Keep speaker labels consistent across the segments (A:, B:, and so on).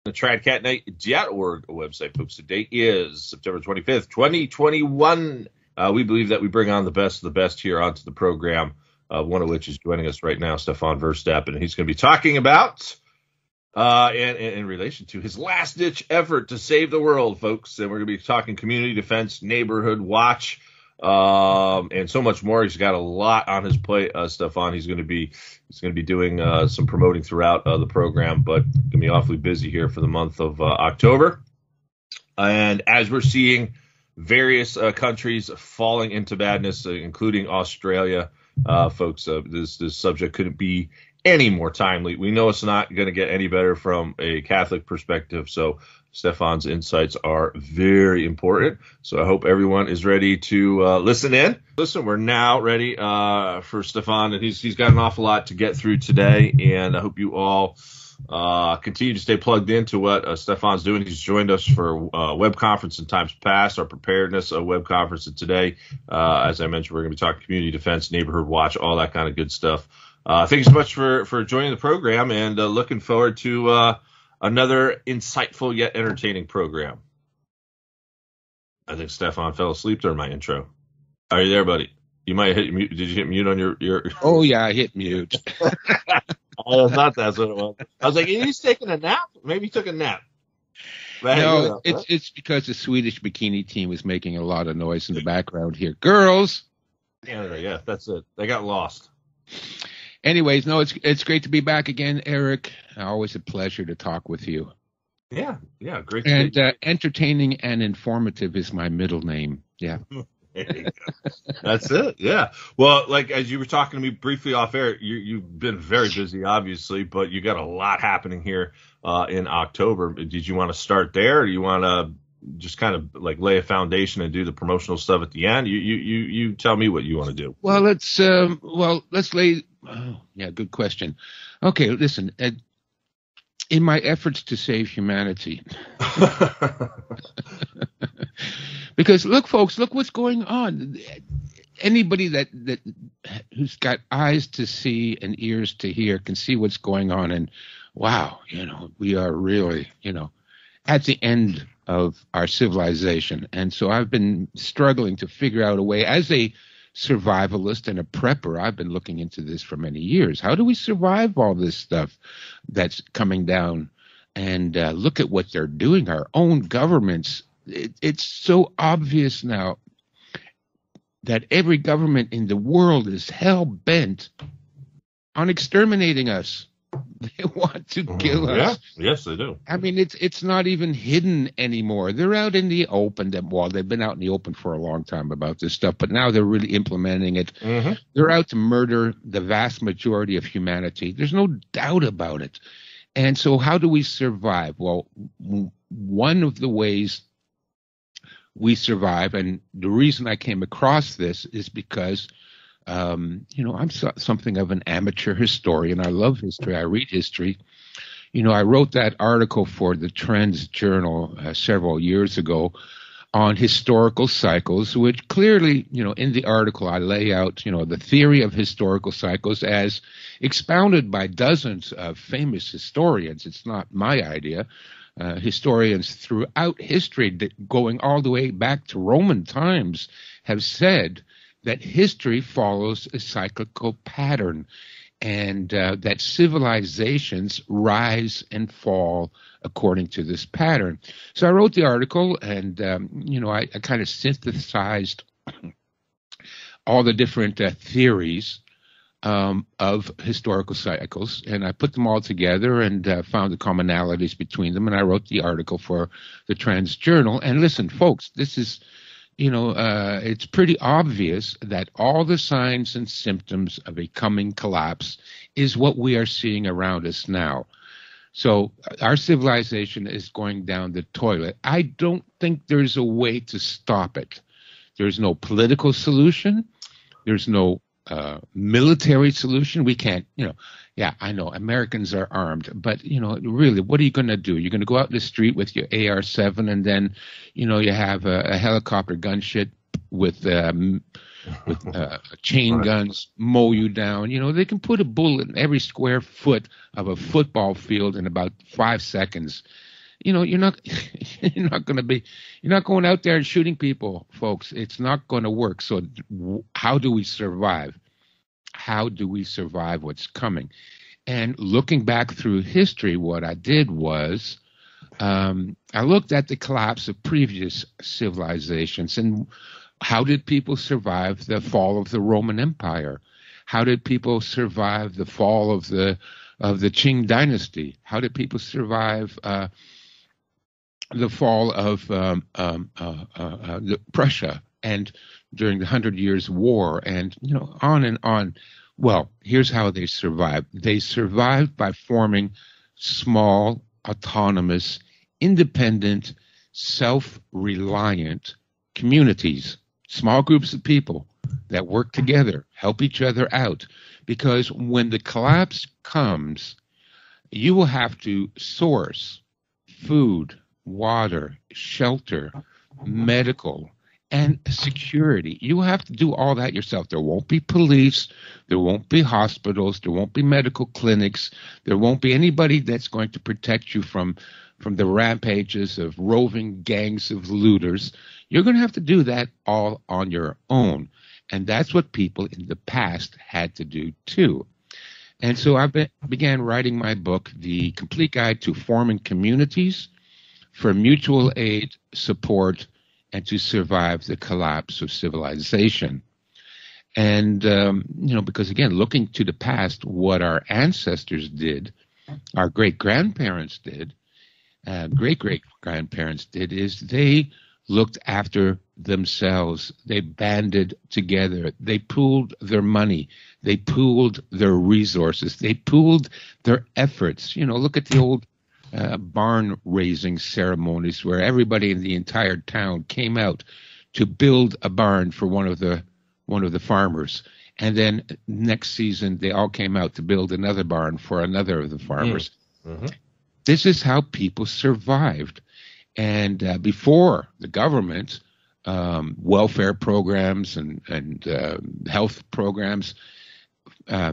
A: The tradcatnight.org website, folks. The date is September 25th, 2021. We believe that we bring on the best of the best here onto the program, one of which is joining us right now, Stefan Verstappen, and he's going to be talking about, in relation to his last-ditch effort to save the world, folks. And we're going to be talking community defense, neighborhood watch, and so much more. He's got a lot on his plate, Stefan. He's going to be doing some promoting throughout the program, but going to be awfully busy here for the month of October. And as we're seeing various countries falling into badness, including Australia, folks, this subject couldn't be any more timely. We know it's not going to get any better from a Catholic perspective, so Stefan's insights are very important. So I hope everyone is ready to listen in. Listen, we're now ready for Stefan, and he's got an awful lot to get through today, and I hope you all continue to stay plugged into what Stefan's doing. He's joined us for a web conference in times past, our preparedness web conference, and today, as I mentioned, we're going to be talking community defense, neighborhood watch, all that kind of good stuff. Thank you so much for joining the program, and looking forward to another insightful yet entertaining program. I think Stefan fell asleep during my intro. Are you there, buddy? You might hit mute. Did you hit mute on your...
B: Oh, yeah, I hit mute.
A: I thought that's what it was. I was like, he's taking a nap? Maybe he took a nap. But
B: no, it's because the Swedish bikini team was making a lot of noise in the background here. Girls!
A: Yeah, that's it. They got lost.
B: Anyways, no, it's great to be back again, Eric. Always a pleasure to talk with you.
A: Yeah, great.
B: And entertaining and informative is my middle name. Yeah.
A: There you go. That's it. Yeah. Well, like as you were talking to me briefly off air, you've been very busy, obviously, but you got a lot happening here in October. Did you want to start there, or do you want to just kind of like lay a foundation and do the promotional stuff at the end? You tell me what you want to do.
B: Well, let's lay. Oh, yeah, good question. Okay, listen. In my efforts to save humanity, because look, folks, look what's going on. Anybody that who's got eyes to see and ears to hear can see what's going on. And wow, we are really, at the end of our civilization. And so I've been struggling to figure out a way, as a survivalist and a prepper, I've been looking into this for many years. How do we survive all this stuff that's coming down? And look at what they're doing. Our own governments. It's so obvious now that every government in the world is hell-bent on exterminating us. They want to kill us.
A: Yeah. Yes, they do.
B: I mean, it's not even hidden anymore. They're out in the open. Well, they've been out in the open for a long time about this stuff, but now they're really implementing it. Mm-hmm. They're out to murder the vast majority of humanity. There's no doubt about it. And so how do we survive? Well, one of the ways we survive, and the reason I came across this is because I'm something of an amateur historian. I love history. I read history. I wrote that article for the Trends Journal several years ago on historical cycles, which clearly, in the article I lay out, the theory of historical cycles as expounded by dozens of famous historians. It's not my idea. Historians throughout history, going all the way back to Roman times, have said that history follows a cyclical pattern, and that civilizations rise and fall according to this pattern. So I wrote the article, and I kind of synthesized all the different theories of historical cycles, and I put them all together and found the commonalities between them, and I wrote the article for the Trends Journal. And listen, folks, this is it's pretty obvious that all the signs and symptoms of a coming collapse is what we are seeing around us now. So our civilization is going down the toilet. I don't think there's a way to stop it. There's no political solution. There's no military solution. We can't, yeah, I know Americans are armed, but, really, what are you going to do? You're going to go out in the street with your AR-7 and then, you have a helicopter gunship with chain guns mow you down. They can put a bullet in every square foot of a football field in about 5 seconds. you're not you're not going out there and shooting people, folks. It's not going to work. So how do we survive? How do we survive what's coming? And looking back through history, what I did was I looked at the collapse of previous civilizations and how did people survive the fall of the Roman Empire? How did people survive the fall of the Qing dynasty? How did people survive the fall of Prussia and during the 100 Years' War, and on and on? Well, here's how they survived. They survived by forming small, autonomous, independent, self-reliant communities, small groups of people that work together, help each other out. Because when the collapse comes, you will have to source food, water, shelter, medical, and security. You have to do all that yourself. There won't be police. There won't be hospitals. There won't be medical clinics. There won't be anybody that's going to protect you from the rampages of roving gangs of looters. You're going to have to do that all on your own. And that's what people in the past had to do too. And so I began writing my book, The Complete Guide to Forming Communities for Mutual Aid, Support, and to Survive the Collapse of Civilization. And, because again, looking to the past, what our ancestors did, our great-grandparents did, great-great-grandparents did, is they looked after themselves. They banded together. They pooled their money. They pooled their resources. They pooled their efforts. Look at the old barn raising ceremonies where everybody in the entire town came out to build a barn for one of the farmers, and then next season they all came out to build another barn for another of the farmers. Mm-hmm. This is how people survived. And before the government, welfare programs and health programs,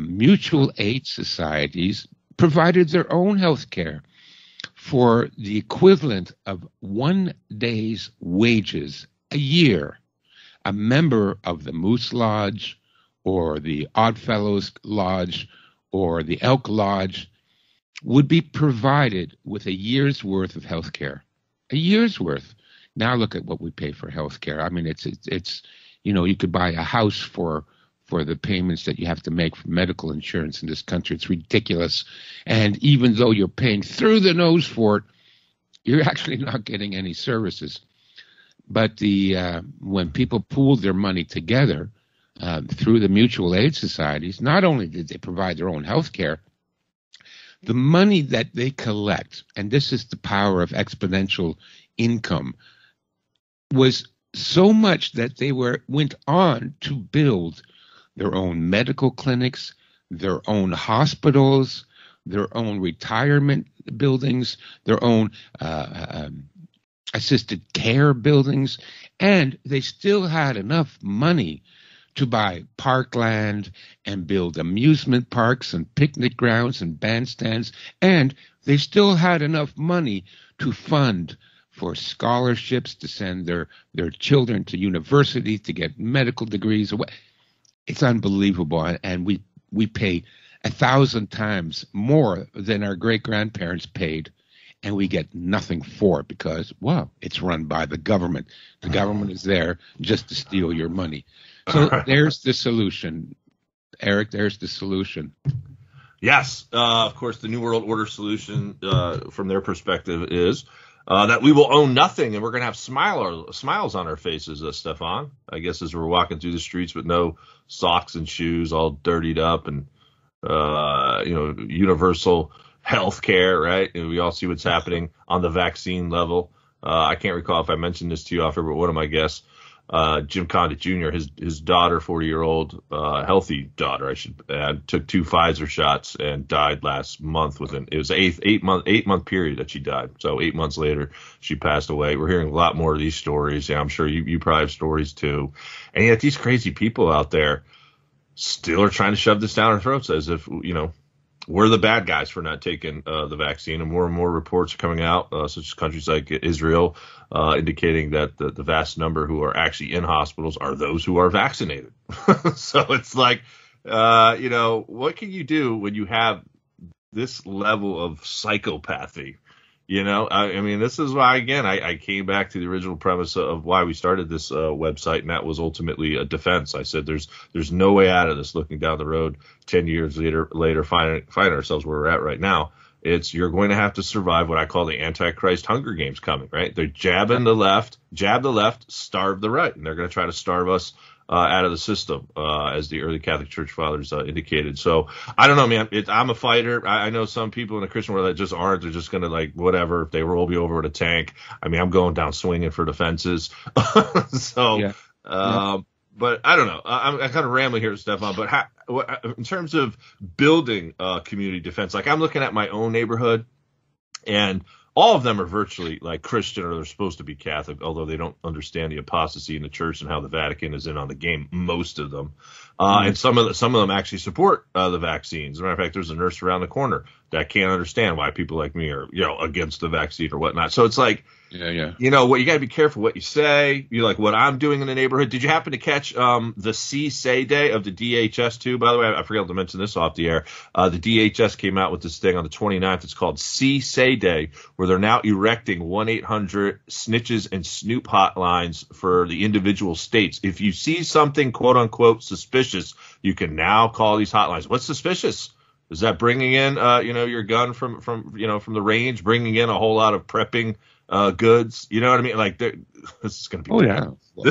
B: mutual aid societies provided their own health care for the equivalent of 1 day's wages a year. A member of the Moose Lodge or the Oddfellows Lodge or the Elk Lodge would be provided with a year's worth of health care. A year's worth. Now look at what we pay for health care. I mean, it's you could buy a house for the payments that you have to make for medical insurance in this country. It's ridiculous. And even though you're paying through the nose for it, you're actually not getting any services. But when people pooled their money together through the mutual aid societies, not only did they provide their own health care, the money that they collect, and this is the power of exponential income, was so much that they went on to build their own medical clinics, their own hospitals, their own retirement buildings, their own assisted care buildings, and they still had enough money to buy parkland and build amusement parks and picnic grounds and bandstands, and they still had enough money to fund for scholarships to send their children to university to get medical degrees. It's unbelievable, and we pay 1,000 times more than our great-grandparents paid, and we get nothing for it because, well, it's run by the government. The government is there just to steal your money. So there's the solution, Eric. There's the solution.
A: Yes, of course, the New World Order solution from their perspective is that we will own nothing, and we're going to have smiles on our faces, Stefan. I guess as we're walking through the streets with no socks and shoes, all dirtied up, and universal health care, right? And we all see what's happening on the vaccine level. I can't recall if I mentioned this to you off air, but one of my guests, Jim Condit Jr., his daughter, 40-year-old, healthy daughter, I should add, took 2 Pfizer shots and died last month. It was an 8-month period that she died. So 8 months later, she passed away. We're hearing a lot more of these stories. Yeah, I'm sure you probably have stories too. And yet these crazy people out there still are trying to shove this down our throats as if, we're the bad guys for not taking the vaccine, and more reports are coming out, such as countries like Israel, indicating that the vast number who are actually in hospitals are those who are vaccinated. So it's like, what can you do when you have this level of psychopathy? I mean, this is why, again, I came back to the original premise of why we started this website, and that was ultimately a defense. I said, there's no way out of this. Looking down the road, 10 years later, find ourselves where we're at right now. You're going to have to survive what I call the Antichrist Hunger Games coming, right? They're jabbing the left, starve the right, and they're going to try to starve us out of the system, as the early Catholic Church fathers indicated. So I don't know, man. I'm a fighter. I know some people in the Christian world that just aren't. They're just going to, like, whatever. If they roll me over with a tank, I mean, I'm going down swinging for the fences. So,
B: Yeah.
A: But I don't know. I'm kind of rambling here, Stefan. But in terms of building community defense, like, I'm looking at my own neighborhood, and all of them are virtually like Christian, or they're supposed to be Catholic, although they don't understand the apostasy in the church and how the Vatican is in on the game. Most of them, and some of them actually support the vaccines. As a matter of fact, there's a nurse around the corner that can't understand why people like me are, against the vaccine or whatnot. So it's like, what, you got to be careful what you say. You like what I'm doing in the neighborhood. Did you happen to catch the See Say Day of the DHS too? By the way, I forgot to mention this off the air. The DHS came out with this thing on the 29th. It's called See Say Day, where they're now erecting 1-800 snitches and snoop hotlines for the individual states. If you see something quote unquote suspicious, you can now call these hotlines. What's suspicious? Is that bringing in, your gun from the range, bringing in a whole lot of prepping goods? You know what I mean? Like, this is going to be bad.
B: Well,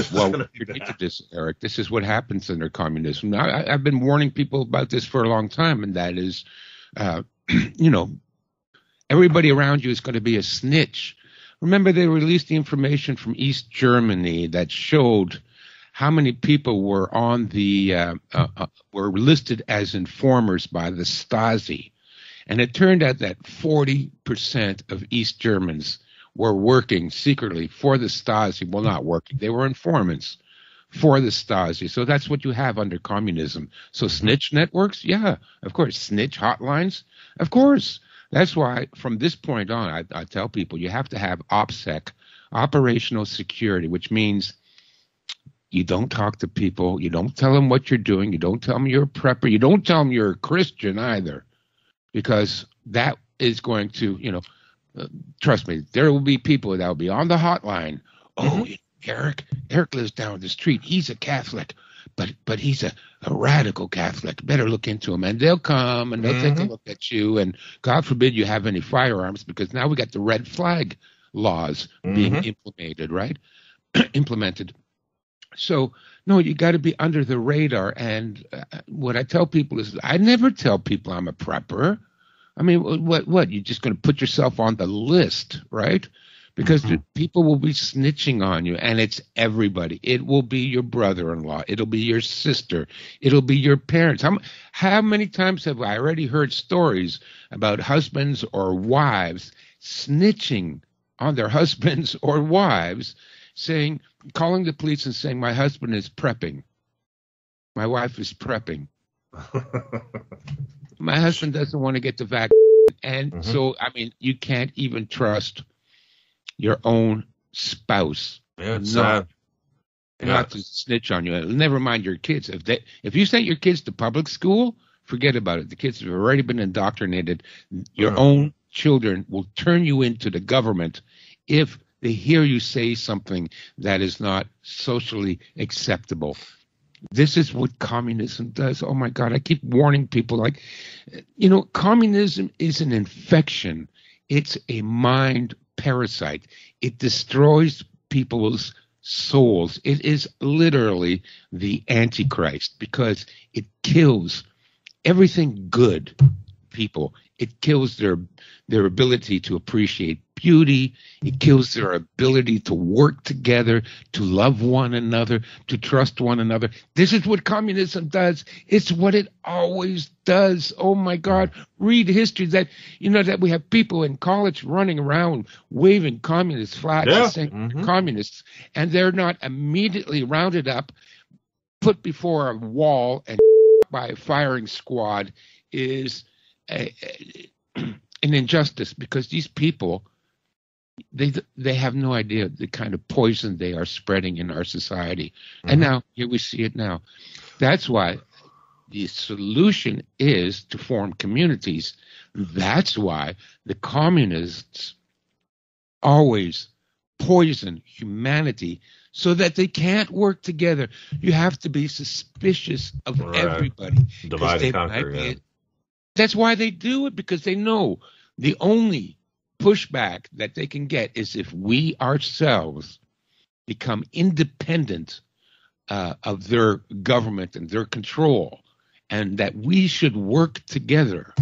B: this, Eric, this is what happens under communism. Now, I've been warning people about this for a long time, and that is, everybody around you is going to be a snitch. Remember, they released the information from East Germany that showed how many people were on the were listed as informers by the Stasi, and it turned out that 40% of East Germans were working secretly for the Stasi. Well, not working; they were informants for the Stasi. So that's what you have under communism. So snitch networks, yeah, of course. Snitch hotlines, of course. That's why from this point on, I tell people you have to have OPSEC, operational security, which means you don't talk to people. You don't tell them what you're doing. You don't tell them you're a prepper. You don't tell them you're a Christian either, because that is going to, trust me, there will be people that will be on the hotline. Oh, Eric lives down the street. He's a Catholic, but he's a radical Catholic. Better look into him. And they'll come and they'll take a look at you. And God forbid you have any firearms, because now we got the red flag laws being implemented, right? Implemented. So, no, you got to be under the radar. And what I tell people is I never tell people I'm a prepper. I mean, what? You're just going to put yourself on the list, right? Because people will be snitching on you, and it's everybody. It will be your brother-in-law. It'll be your sister. It'll be your parents. How many times have I already heard stories about husbands or wives snitching on their husbands or wives, calling the police and saying, my husband is prepping. My wife is prepping. My husband doesn't want to get the vaccine. And so, I mean, you can't even trust your own spouse.
A: Yeah, it's sad.
B: Not to snitch on you. Never mind your kids. If you sent your kids to public school, forget about it. The kids have already been indoctrinated. Your own children will turn you into the government if they hear you say something that is not socially acceptable. This is what communism does. Oh, my God. I keep warning people, like, communism is an infection. It's a mind parasite. It destroys people's souls. It is literally the Antichrist, because it kills everything good people. It kills their ability to appreciate beauty. It kills their ability to work together, to love one another, to trust one another. This is what communism does. It's what it always does. Oh, my God. Read history that we have people in college running around waving communist flags and saying they're communists, and they're not immediately rounded up, put before a wall, and by a firing squad is an injustice, because these people, they have no idea the kind of poison they are spreading in our society. And now here we see it now. That's why the solution is to form communities. That's why the communists always poison humanity so that they can't work together. You have to be suspicious of everybody.
A: Divide and conquer.
B: That's why they do it, because they know the only pushback that they can get is if we ourselves become independent of their government and their control, and that we should work together.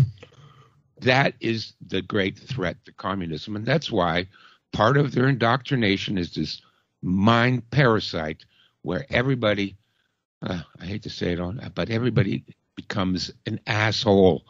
B: That is the great threat to communism. And that's why part of their indoctrination is this mind parasite where everybody, I hate to say it, but everybody becomes an asshole.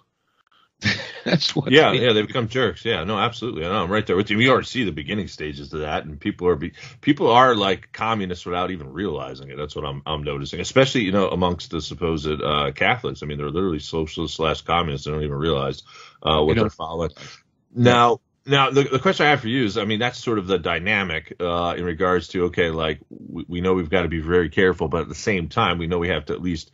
B: That's what.
A: Yeah, they become jerks. Yeah, no, absolutely. I know, I'm right there with you. We already see the beginning stages of that, and people are like communists without even realizing it. That's what I'm noticing, especially amongst the supposed Catholics. I mean, they're literally socialists / communists. They don't even realize what they're following. Now, the question I have for you is, I mean, that's sort of the dynamic in regards to, okay, like we know we've got to be very careful, but at the same time, we know we have to at least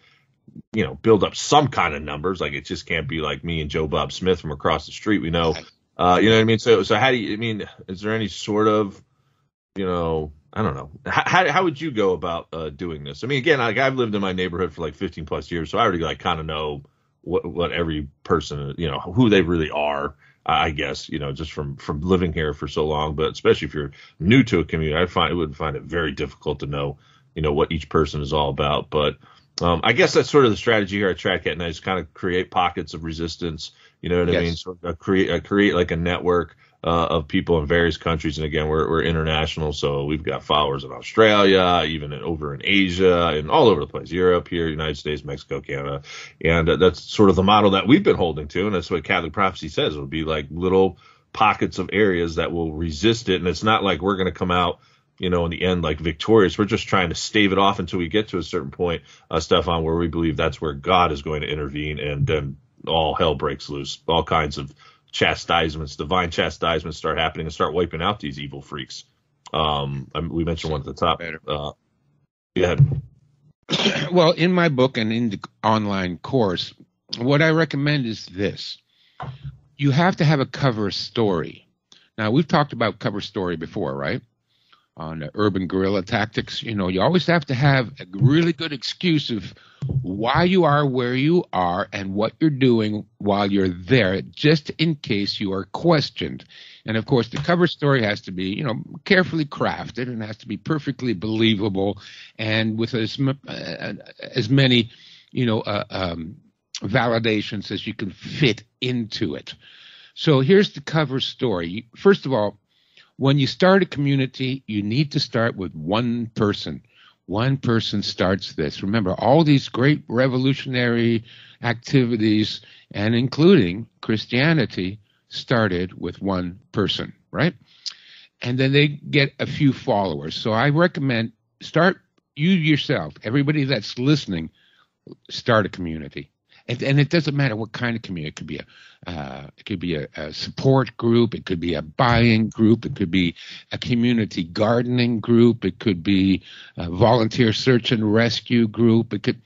A: build up some kind of numbers. Like, it just can't be like me and Joe Bob Smith from across the street. We know, you know what I mean? So how do you, I mean, is there any sort of, I don't know, how would you go about doing this? I mean, again, I've lived in my neighborhood for like 15 plus years, so I already like kind of know what every person, who they really are, I guess, just from living here for so long. But especially if you're new to a community, I would find it very difficult to know, what each person is all about. But I guess that's sort of the strategy here at TradCat, and I just kind of create pockets of resistance. You know what I mean? Sort of create like a network of people in various countries. And again, we're international, so we've got followers in Australia, even over in Asia, and all over the place. Europe, here, United States, Mexico, Canada, and that's sort of the model that we've been holding to, and that's what Catholic prophecy says. It'll be like little pockets of areas that will resist it, and it's not like we're going to come out, in the end, like victorious. We're just trying to stave it off until we get to a certain point, Stefan, where we believe that's where God is going to intervene, and then all hell breaks loose. All kinds of chastisements, divine chastisements start happening and start wiping out these evil freaks. We mentioned one at the top. Go ahead.
B: Well, in my book and in the online course, what I recommend is this. You have to have a cover story. Now, we've talked about cover story before, right? On urban guerrilla tactics, you always have to have a really good excuse of why you are where you are and what you're doing while you're there, just in case you are questioned. And of course, the cover story has to be, carefully crafted, and has to be perfectly believable, and with as many, validations as you can fit into it. So here's the cover story. First of all, when you start a community, you need to start with one person. One person starts this. Remember, all these great revolutionary activities, and including Christianity, started with one person, right? And then they get a few followers. So I recommend start you yourself. Everybody that's listening, start a community. And it doesn't matter what kind of community. It could be a support group. It could be a buying group. It could be a community gardening group. It could be a volunteer search and rescue group. It could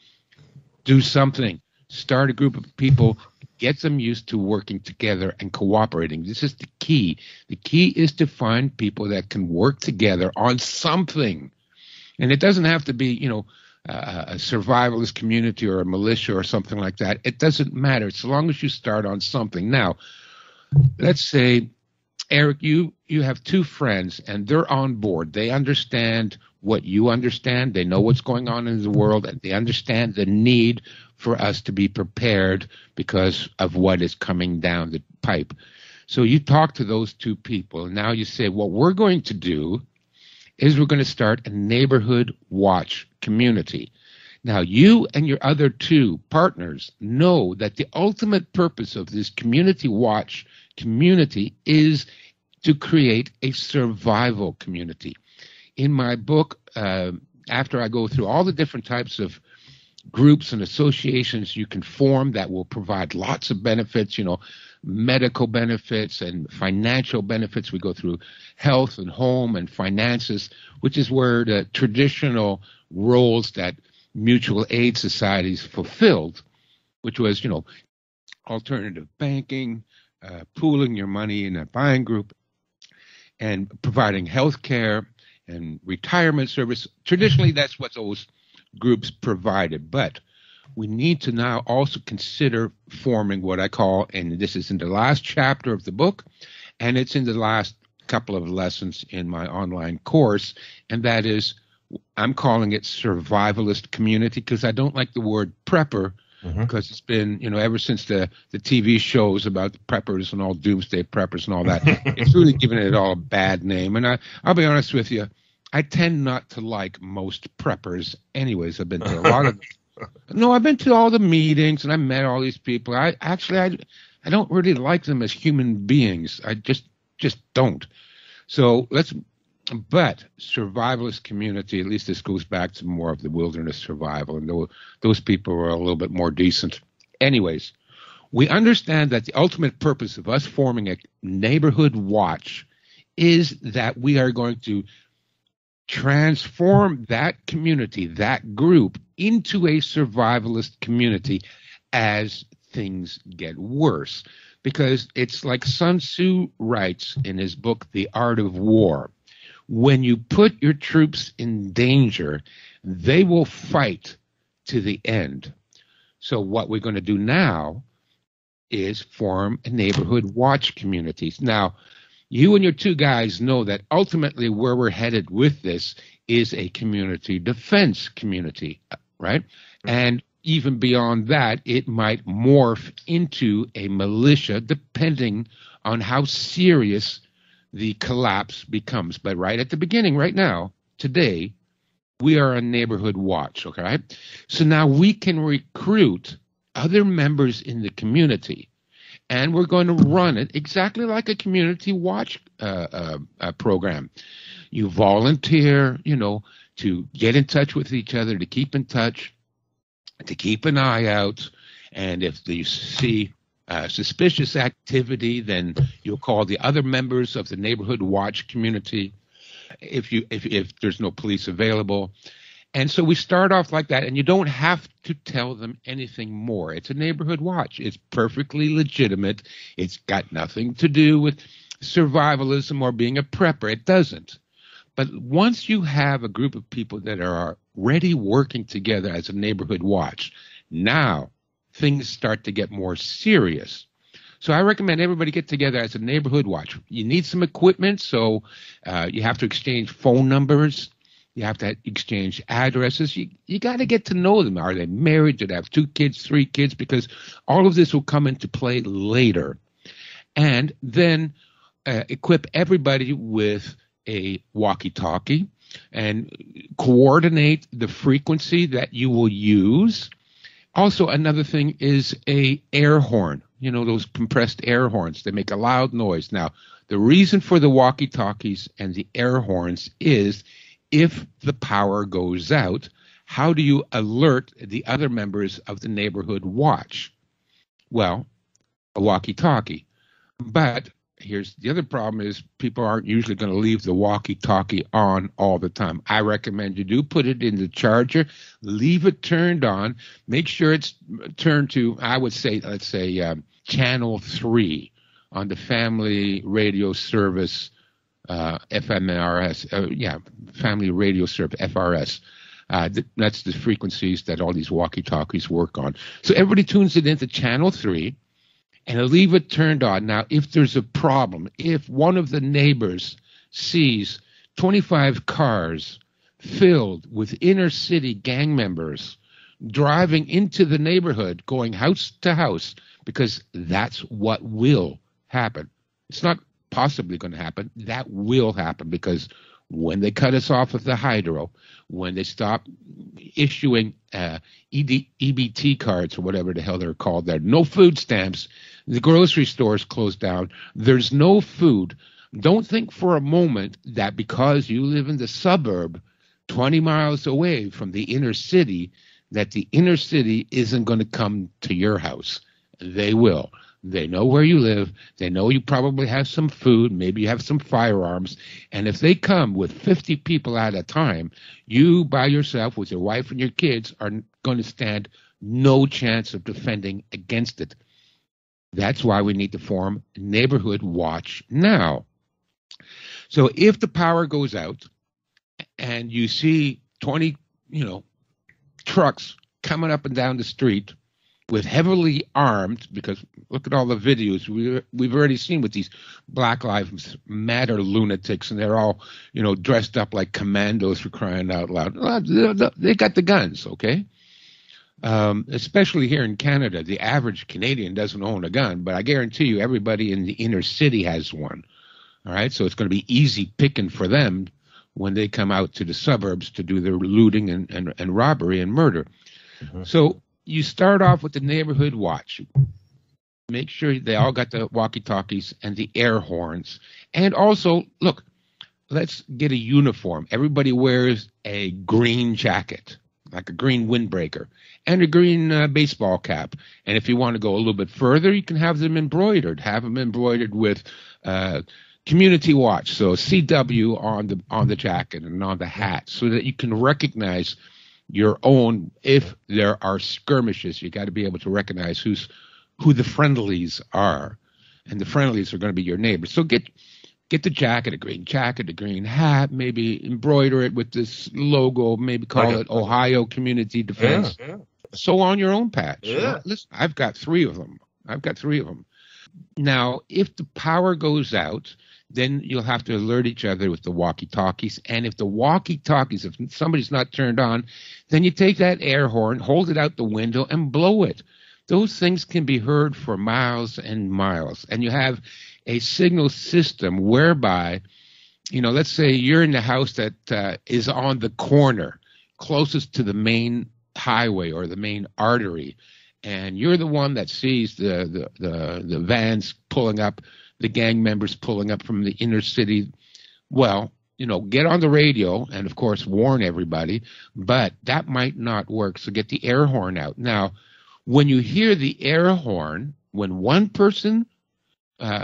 B: do something. Start a group of people. Get them used to working together and cooperating. This is the key. The key is to find people that can work together on something. And it doesn't have to be, a survivalist community or a militia or something like that. It doesn't matter, so long as you start on something. Now, let's say, Eric, you have two friends, and they're on board. They understand what you understand. They know what's going on in the world, and they understand the need for us to be prepared because of what is coming down the pipe. So you talk to those two people, and now you say, what we're going to do is we're going to start a neighborhood watch community. Now, you and your other two partners know that the ultimate purpose of this community watch community is to create a survival community. In my book, after I go through all the different types of groups and associations you can form that will provide lots of benefits, medical benefits and financial benefits. We go through health and home and finances, which is where the traditional roles that mutual aid societies fulfilled, which was, alternative banking, pooling your money in a buying group, and providing health care and retirement service. Traditionally, that's what those groups provided. But we need to now also consider forming what I call, and this is in the last chapter of the book, and it's in the last couple of lessons in my online course, and that is, I'm calling it survivalist community, because I don't like the word prepper, because it's been, ever since the TV shows about preppers and all doomsday preppers and all that, it's really given it all a bad name. And I'll be honest with you, I tend not to like most preppers anyways. I've been to a lot of no, I've been to all the meetings and I met all these people. I don't really like them as human beings. I just don't. So but survivalist community, at least this goes back to more of the wilderness survival, and those people are a little bit more decent. Anyways, we understand that the ultimate purpose of us forming a neighborhood watch is that we are going to transform that community, that group, into a survivalist community as things get worse. Because it's like Sun Tzu writes in his book, The Art of War. When you put your troops in danger, they will fight to the end. So what we're going to do now is form a neighborhood watch communities. Now, you and your two guys know that ultimately where we're headed with this is a community defense community, right? And even beyond that, it might morph into a militia depending on how serious the collapse becomes. But right at the beginning, right now, today, we are a neighborhood watch, okay? So now we can recruit other members in the community, and we're going to run it exactly like a community watch program. You volunteer, to get in touch with each other, to keep in touch, to keep an eye out, and if you see suspicious activity, then you'll call the other members of the neighborhood watch community if there's no police available. And so we start off like that, and you don't have to tell them anything more. It's a neighborhood watch. It's perfectly legitimate. It's got nothing to do with survivalism or being a prepper. It doesn't. But once you have a group of people that are already working together as a neighborhood watch, now things start to get more serious. So I recommend everybody get together as a neighborhood watch. You need some equipment, so you have to exchange phone numbers. You have to exchange addresses. You got to get to know them. Are they married? Do they have 2 kids, 3 kids? Because all of this will come into play later. And then equip everybody with a walkie-talkie and coordinate the frequency that you will use. Also, another thing is a air horn. Those compressed air horns. They make a loud noise. Now, the reason for the walkie-talkies and the air horns is if the power goes out, how do you alert the other members of the neighborhood watch? Well, a walkie-talkie. But here's the other problem is people aren't usually going to leave the walkie-talkie on all the time. I recommend you do put it in the charger, leave it turned on, make sure it's turned to, I would say, let's say, channel 3 on the family radio service, FMRS, family radio service, FRS. That's the frequencies that all these walkie-talkies work on. So everybody tunes it into channel 3. And leave it turned on. Now, if there's a problem, if one of the neighbors sees 25 cars filled with inner city gang members driving into the neighborhood, going house to house, because that's what will happen. It's not possibly going to happen. That will happen, because when they cut us off of the hydro, when they stop issuing EBT cards or whatever the hell they're called there, no food stamps, the grocery stores closed down, there's no food. Don't think for a moment that because you live in the suburb 20 miles away from the inner city that the inner city isn't going to come to your house. They will. They know where you live. They know you probably have some food. Maybe you have some firearms. And if they come with 50 people at a time, you by yourself with your wife and your kids are going to stand no chance of defending against it. That's why we need to form Neighborhood Watch now. So if the power goes out and you see 20, trucks coming up and down the street with heavily armed, because look at all the videos we've already seen with these Black Lives Matter lunatics, and they're all, dressed up like commandos, for crying out loud. They got the guns, okay? Especially here in Canada, the average Canadian doesn't own a gun, but I guarantee you everybody in the inner city has one. All right, so it's going to be easy picking for them when they come out to the suburbs to do their looting and robbery and murder. Mm-hmm. So you start off with the Neighborhood Watch. Make sure they all got the walkie-talkies and the air horns. And also, look, let's get a uniform. Everybody wears a green jacket, like a green windbreaker, and a green baseball cap. And if you want to go a little bit further, you can have them embroidered. Have them embroidered with Community Watch, so CW on the jacket and on the hat, so that you can recognize your own. If there are skirmishes, you got to be able to recognize who the friendlies are, and the friendlies are going to be your neighbors. So get the jacket, a green hat, maybe embroider it with this logo, maybe call it Ohio Community Defense. Yeah. So on your own patch. Yeah. Listen, I've got 3 of them. Now, if the power goes out, then you'll have to alert each other with the walkie-talkies. And if the walkie-talkies, if somebody's not turned on, then you take that air horn, hold it out the window, and blow it. Those things can be heard for miles and miles. And you have a signal system whereby, let's say you're in the house that is on the corner closest to the main highway or the main artery, and you're the one that sees the vans pulling up, the gang members pulling up from the inner city. Well, get on the radio and, of course, warn everybody, but that might not work, so get the air horn out. Now, when you hear the air horn, when one person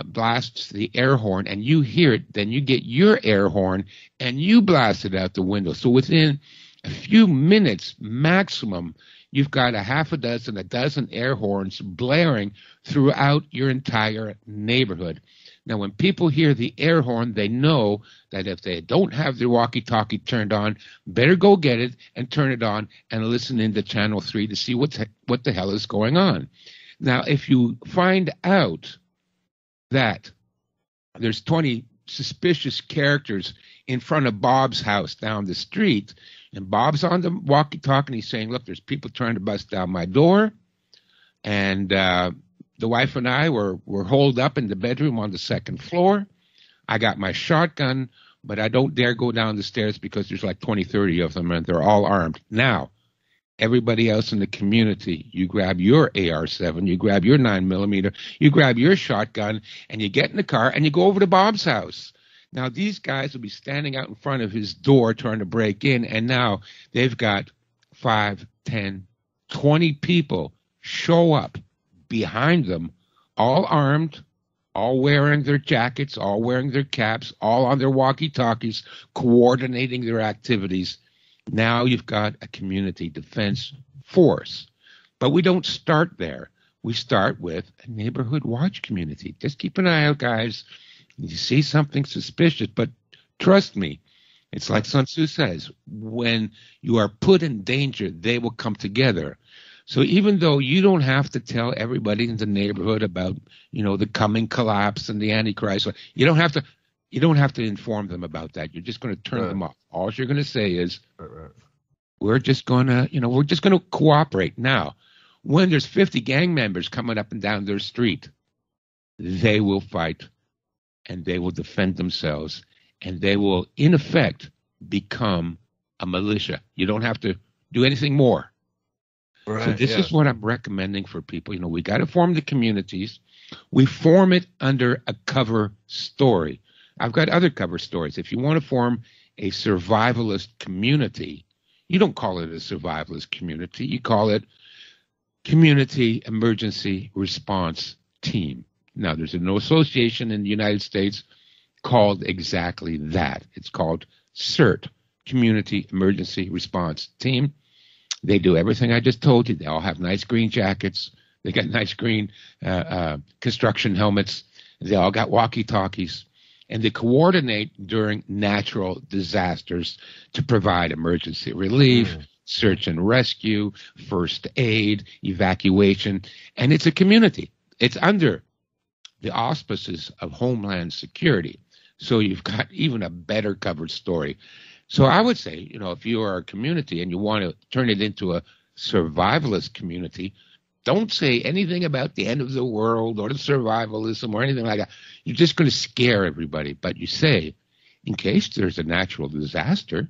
B: blasts the air horn and you hear it, then you get your air horn and you blast it out the window. So within a few minutes maximum, you've got a dozen air horns blaring throughout your entire neighborhood. Now, when people hear the air horn, they know that if they don't have their walkie-talkie turned on, better go get it and turn it on and listen into Channel 3 to see what the hell is going on. Now, if you find out that there's 20 suspicious characters in front of Bob's house down the street, and Bob's on the walkie-talkie and he's saying, look, there's people trying to bust down my door, and the wife and I were holed up in the bedroom on the 2nd floor. I got my shotgun, but I don't dare go down the stairs because there's like 20, 30 of them, and they're all armed. Now, everybody else in the community, you grab your AR-7, you grab your 9mm, you grab your shotgun, and you get in the car and you go over to Bob's house. Now, these guys will be standing out in front of his door trying to break in, and now they've got 5, 10, 20 people show up behind them, all armed, all wearing their jackets, all wearing their caps, all on their walkie-talkies, coordinating their activities. Now you've got a community defense force. But we don't start there. We start with a neighborhood watch community. Just keep an eye out, guys. You see something suspicious, but trust me, it's like Sun Tzu says, when you are put in danger, they will come together. So even though you don't have to tell everybody in the neighborhood about, the coming collapse and the Antichrist, you don't have to inform them about that. You're just going to turn them off. All you're going to say is, we're just going to cooperate. Now, when there's 50 gang members coming up and down their street, they will fight and they will defend themselves, and they will, in effect, become a militia. You don't have to do anything more. Right, so this is what I'm recommending for people. We got to form the communities. We form it under a cover story. I've got other cover stories. If you want to form a survivalist community, You don't call it a survivalist community. You call it Community Emergency Response Team. Now, there's no association in the United States called exactly that. It's called CERT, Community Emergency Response Team. They do everything I just told you. They all have nice green jackets. They got nice green construction helmets. They all got walkie-talkies. And they coordinate during natural disasters to provide emergency relief, search and rescue, first aid, evacuation. And it's a community. It's under the auspices of Homeland Security. So you've got even a better covered story. So I would say, if you are a community and you want to turn it into a survivalist community, don't say anything about the end of the world or the survivalism or anything like that. You're just going to scare everybody. But you say, in case there's a natural disaster,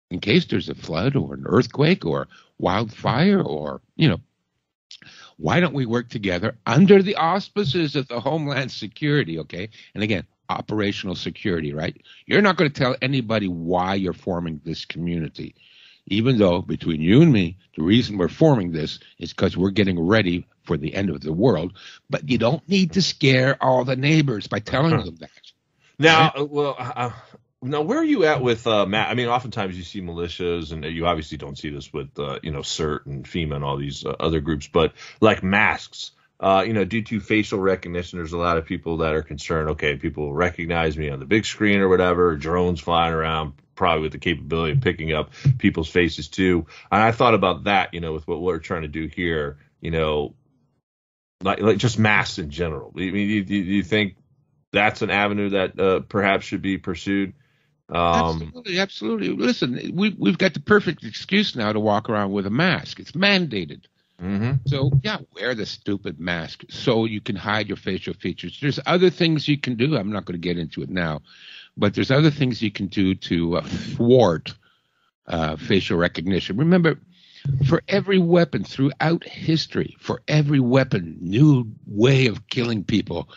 B: in case there's a flood or an earthquake or wildfire or, why don't we work together under the auspices of the Homeland Security, okay? And again, operational security, right? You're not going to tell anybody why you're forming this community. Even though between you and me, the reason we're forming this is because we're getting ready for the end of the world. But you don't need to scare all the neighbors by telling them that.
A: Now, right? Now, where are you at with Matt? I mean, oftentimes you see militias, and you obviously don't see this with CERT and FEMA and all these other groups, but like masks. Due to facial recognition, there's a lot of people that are concerned. Okay, people will recognize me on the big screen or whatever. Drones flying around, probably with the capability of picking up people's faces too. And I thought about that, with what we're trying to do here. Like just masks in general. I mean, do you think that's an avenue that perhaps should be pursued?
B: Absolutely. Listen, we've got the perfect excuse now to walk around with a mask. It's mandated. Mm-hmm. So, wear the stupid mask so you can hide your facial features. There's other things you can do. I'm not going to get into it now, but there's other things you can do to thwart facial recognition. Remember, for every weapon throughout history, for every weapon, new way of killing people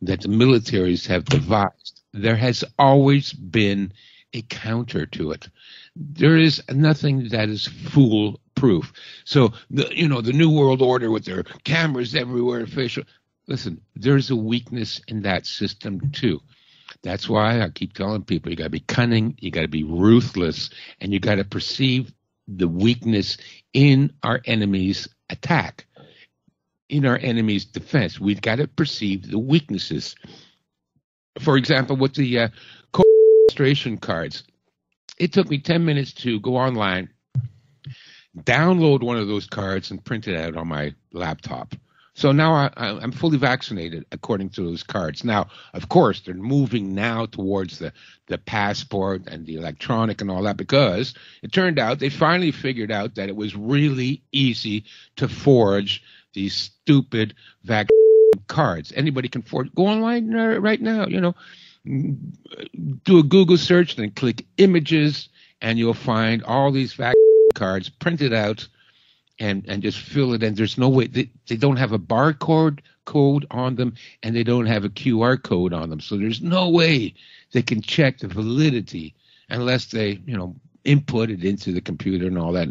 B: that the militaries have devised, there has always been a counter to it. There is nothing that is foolproof. So, the New World Order with their cameras everywhere, facial. Listen, there's a weakness in that system too. That's why I keep telling people you got to be cunning, you got to be ruthless, and you got to perceive the weakness in our enemy's attack, in our enemy's defense. We've got to perceive the weaknesses. For example, with the registration cards, it took me 10 minutes to go online, download one of those cards, and print it out on my laptop. So now I'm fully vaccinated according to those cards. Now, of course, they're moving now towards the passport and the electronic and all that, because it turned out they finally figured out that it was really easy to forge these stupid vaccine cards. Anybody can forge. Go online right now, do a Google search, then click images, and you'll find all these vaccine cards printed out. And just fill it in. There's no way they don't have a barcode code on them, and they don't have a QR code on them. So there's no way they can check the validity unless they, input it into the computer and all that.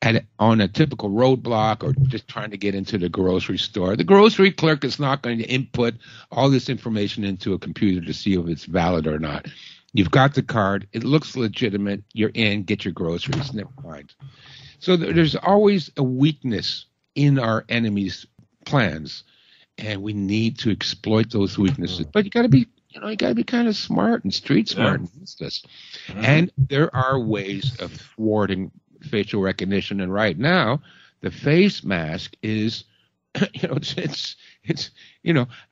B: And on a typical roadblock or just trying to get into the grocery store, the grocery clerk is not going to input all this information into a computer to see if it's valid or not. You've got the card. It looks legitimate. You're in. Get your groceries. Never mind. So there's always a weakness in our enemy's plans, and we need to exploit those weaknesses. But you got to be, kind of smart and street smart against this. And there are ways of thwarting facial recognition. And right now, the face mask is, it's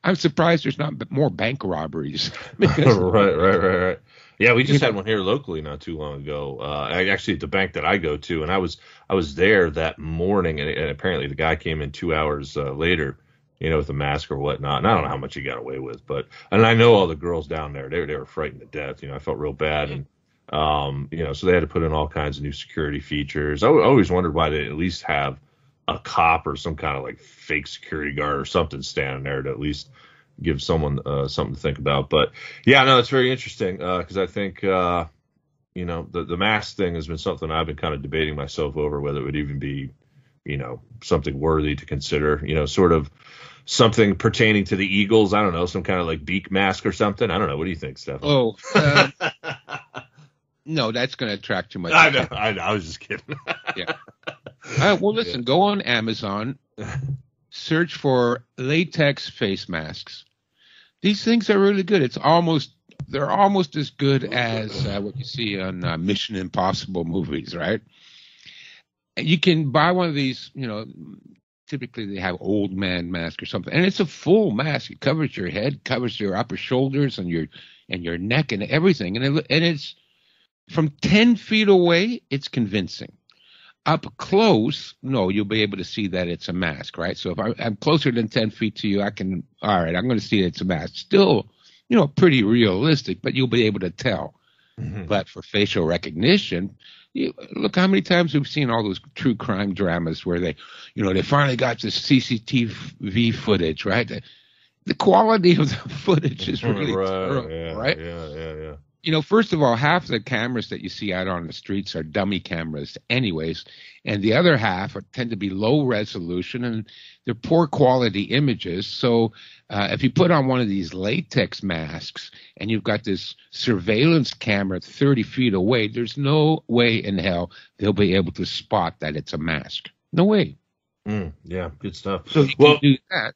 B: I'm surprised there's not more bank robberies.
A: Right. Yeah, we just had one here locally not too long ago. Actually, at the bank that I go to, and I was there that morning, and apparently the guy came in 2 hours later, with a mask or whatnot. And I don't know how much he got away with, and I know all the girls down there, they were frightened to death. I felt real bad, and so they had to put in all kinds of new security features. I always wondered why they at least have a cop or some kind of like fake security guard or something standing there to at least give someone something to think about. But yeah, no, it's very interesting because I think the mask thing has been something I've been kind of debating myself over whether it would even be, something worthy to consider, sort of something pertaining to the Eagles. I don't know, some kind of like beak mask or something. I don't know. What do you think, Stefan?
B: Oh, no, that's going to attract too much.
A: I know. I was just kidding.
B: Yeah. Well, listen, go on Amazon, search for latex face masks. These things are really good. They're almost as good as what you see on Mission Impossible movies, right? You can buy one of these, typically they have old man mask or something, and it's a full mask. It covers your head, covers your upper shoulders and your neck and everything. And it's from 10 feet away, it's convincing. Up close, no, you'll be able to see that it's a mask, right? So if I'm closer than 10 feet to you, I'm going to see it's a mask. Still, pretty realistic, but you'll be able to tell. Mm-hmm. But for facial recognition, look how many times we've seen all those true crime dramas where they finally got this CCTV footage, right? The quality of the footage is really terrible, right?
A: Yeah.
B: First of all, half the cameras that you see out on the streets are dummy cameras anyways, and the other half tend to be low resolution, and they're poor quality images. So if you put on one of these latex masks and you've got this surveillance camera 30 feet away, there's no way in hell they'll be able to spot that it's a mask. No way.
A: Yeah, good stuff.
B: So you can do that.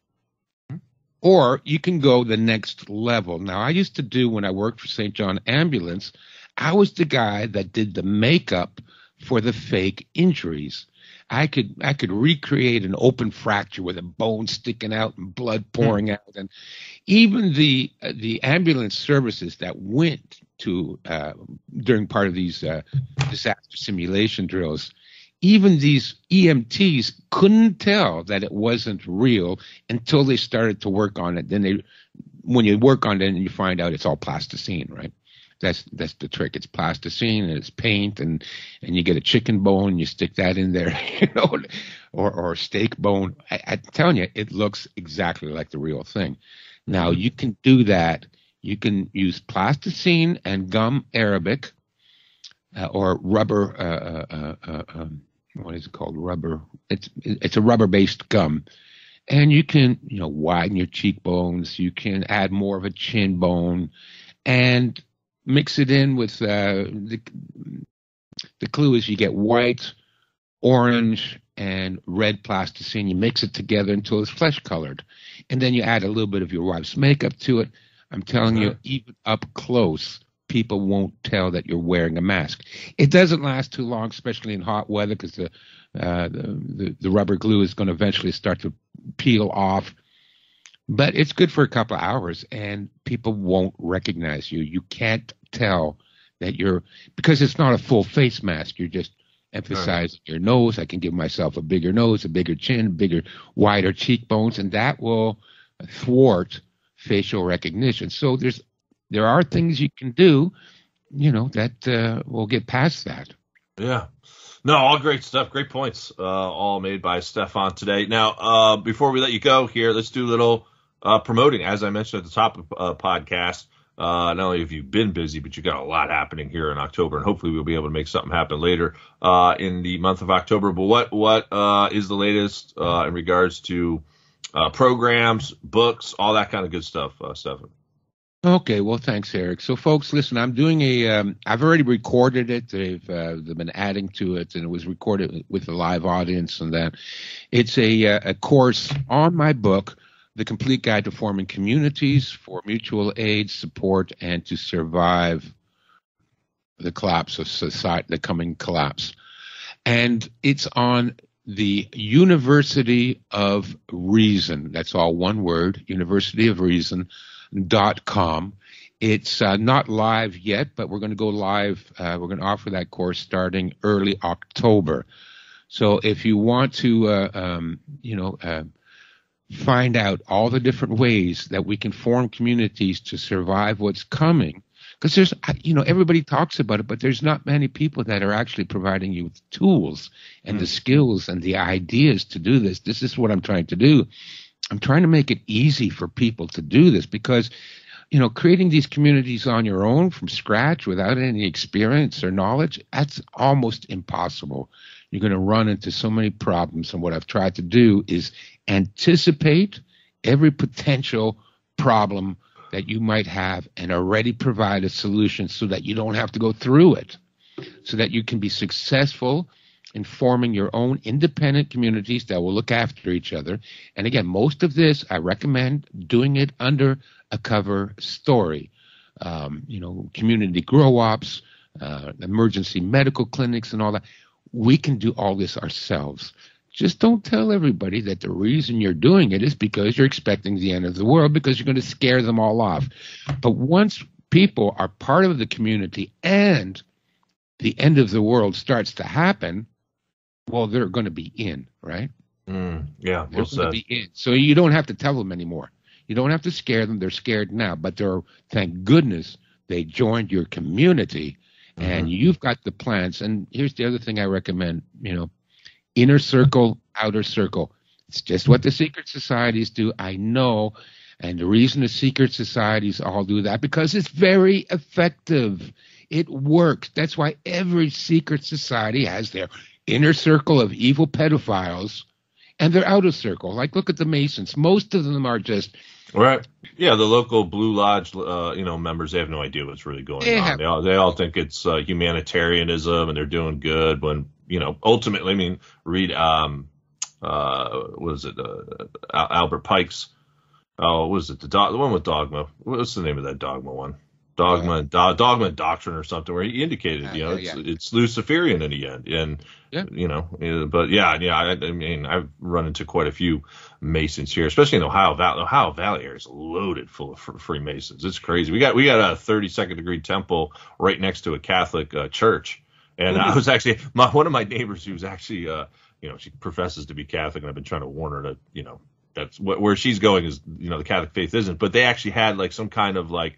B: Or you can go the next level. Now, I used to do, when I worked for St. John Ambulance, I was the guy that did the makeup for the fake injuries. I could recreate an open fracture with a bone sticking out and blood pouring out. And even the ambulance services that went to during part of these disaster simulation drills, even these EMTs couldn't tell that it wasn't real until they started to work on it. Then when you work on it, and you find out it's all plasticine, right? That's the trick. It's plasticine and it's paint, and you get a chicken bone, you stick that in there, or a steak bone. I'm telling you, it looks exactly like the real thing. Now you can do that. You can use plasticine and gum arabic, or rubber. What is it called? Rubber. It's a rubber-based gum, and you can widen your cheekbones. You can add more of a chin bone, and mix it in with the clue is you get white, orange, and red plasticine. You mix it together until it's flesh colored, and then you add a little bit of your wife's makeup to it. I'm telling you, even up close, people won't tell that you're wearing a mask. It doesn't last too long, especially in hot weather, because the rubber glue is going to eventually start to peel off. But it's good for a couple of hours, and people won't recognize you. You can't tell that because it's not a full face mask. You're just emphasizing your nose. I can give myself a bigger nose, a bigger chin, wider cheekbones, and that will thwart facial recognition. So there are things you can do, that will get past that.
A: Yeah. No, all great stuff. Great points, all made by Stefan today. Now, before we let you go here, let's do a little promoting. As I mentioned at the top of podcast, not only have you been busy, but you got a lot happening here in October, and hopefully we'll be able to make something happen later in the month of October. But what is the latest in regards to programs, books, all that kind of good stuff, Stefan?
B: Okay, well, thanks, Eric. So, folks, listen, I'm doing I've already recorded it. They've been adding to it, and it was recorded with a live audience, and that it's a course on my book, The Complete Guide to Forming Communities for Mutual Aid, Support, and to Survive the Collapse of Society, the Coming Collapse. And it's on the University of Reason. That's all one word, University of Reason.com. It's not live yet, but we're going to go live. We're going to offer that course starting early October. So if you want to, find out all the different ways that we can form communities to survive what's coming, because there's, everybody talks about it, but there's not many people that are actually providing you with tools and the skills and the ideas to do this. This is what I'm trying to do. I'm trying to make it easy for people to do this, because creating these communities on your own from scratch without any experience or knowledge, that's almost impossible. You're going to run into so many problems. And what I've tried to do is anticipate every potential problem that you might have and already provide a solution so that you don't have to go through it, so that you can be successful in forming your own independent communities that will look after each other. And again, most of this, I recommend doing it under a cover story. Community grow-ops, emergency medical clinics and all that. We can do all this ourselves. Just don't tell everybody that the reason you're doing it is because you're expecting the end of the world, because you're going to scare them all off. But once people are part of the community and the end of the world starts to happen, well, they're going to be in, right?
A: Yeah,
B: they're going to be in. So you don't have to tell them anymore. You don't have to scare them. They're scared now, but thank goodness they joined your community, and you've got the plans. And here's the other thing I recommend, inner circle, outer circle. It's just what the secret societies do. I know. And the reason the secret societies all do that, because it's very effective. It works. That's why every secret society has their inner circle of evil pedophiles and their outer circle. Like, look at the Masons. Most of them are just...
A: Right. Yeah, the local Blue Lodge, members, they have no idea what's really going on. They all think it's humanitarianism and they're doing good when, ultimately, I mean, read, what is it, Albert Pike's, what was it, the one with Dogma? What's the name of that Dogma one? Dogma Doctrine or something, where he indicated, it's Luciferian in the end. And, I mean, I've run into quite a few Masons here, especially in Ohio Valley. Ohio Valley area is loaded full of Freemasons. It's crazy. We got a 32nd degree temple right next to a Catholic church. And I was actually, one of my neighbors, who was actually, she professes to be Catholic, and I've been trying to warn her that, that's where she's going is, the Catholic faith isn't. But they actually had like some kind of like,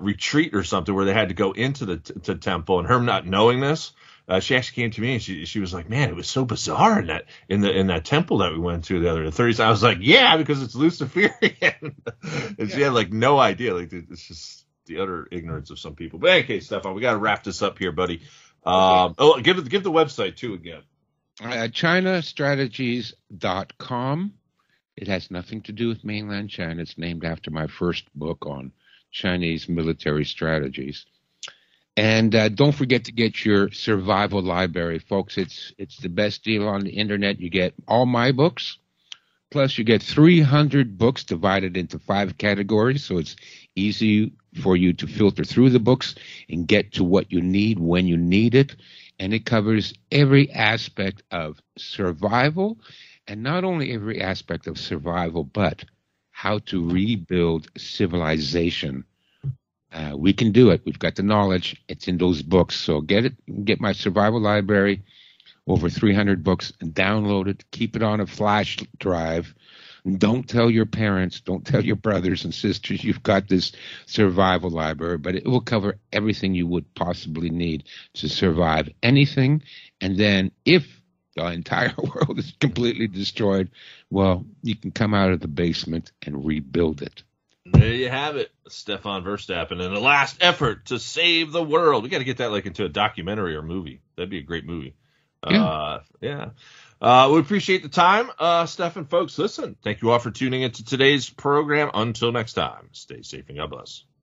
A: retreat or something where they had to go into the temple, and her not knowing this, she actually came to me and she was like, man, it was so bizarre in that temple that we went to the other 30s. I was like, yeah, because it's Luciferian. And she had like no idea. Like, it's just the utter ignorance of some people. But in any case, Stefan, we got to wrap this up here, buddy. Give the website too again. ChinaStrategies.com. It has nothing to do with mainland China. It's named after my first book on Chinese military strategies. And don't forget to get your survival library, folks. It's the best deal on the internet. You get all my books, plus you get 300 books divided into 5 categories, so it's easy for you to filter through the books and get to what you need when you need it. And it covers every aspect of survival, and not only every aspect of survival, but how to rebuild civilization. We can do it. We've got the knowledge. It's in those books. So get it. Get my survival library, over 300 books, and download it. Keep it on a flash drive. Don't tell your parents. Don't tell your brothers and sisters you've got this survival library, but it will cover everything you would possibly need to survive anything. And then if the entire world is completely destroyed, well, you can come out of the basement and rebuild it. There you have it, Stefan Verstappen, in the last effort to save the world. We got to get that like into a documentary or movie. That'd be a great movie. We appreciate the time, Stefan. Folks, listen, thank you all for tuning into today's program. Until next time, stay safe and God bless.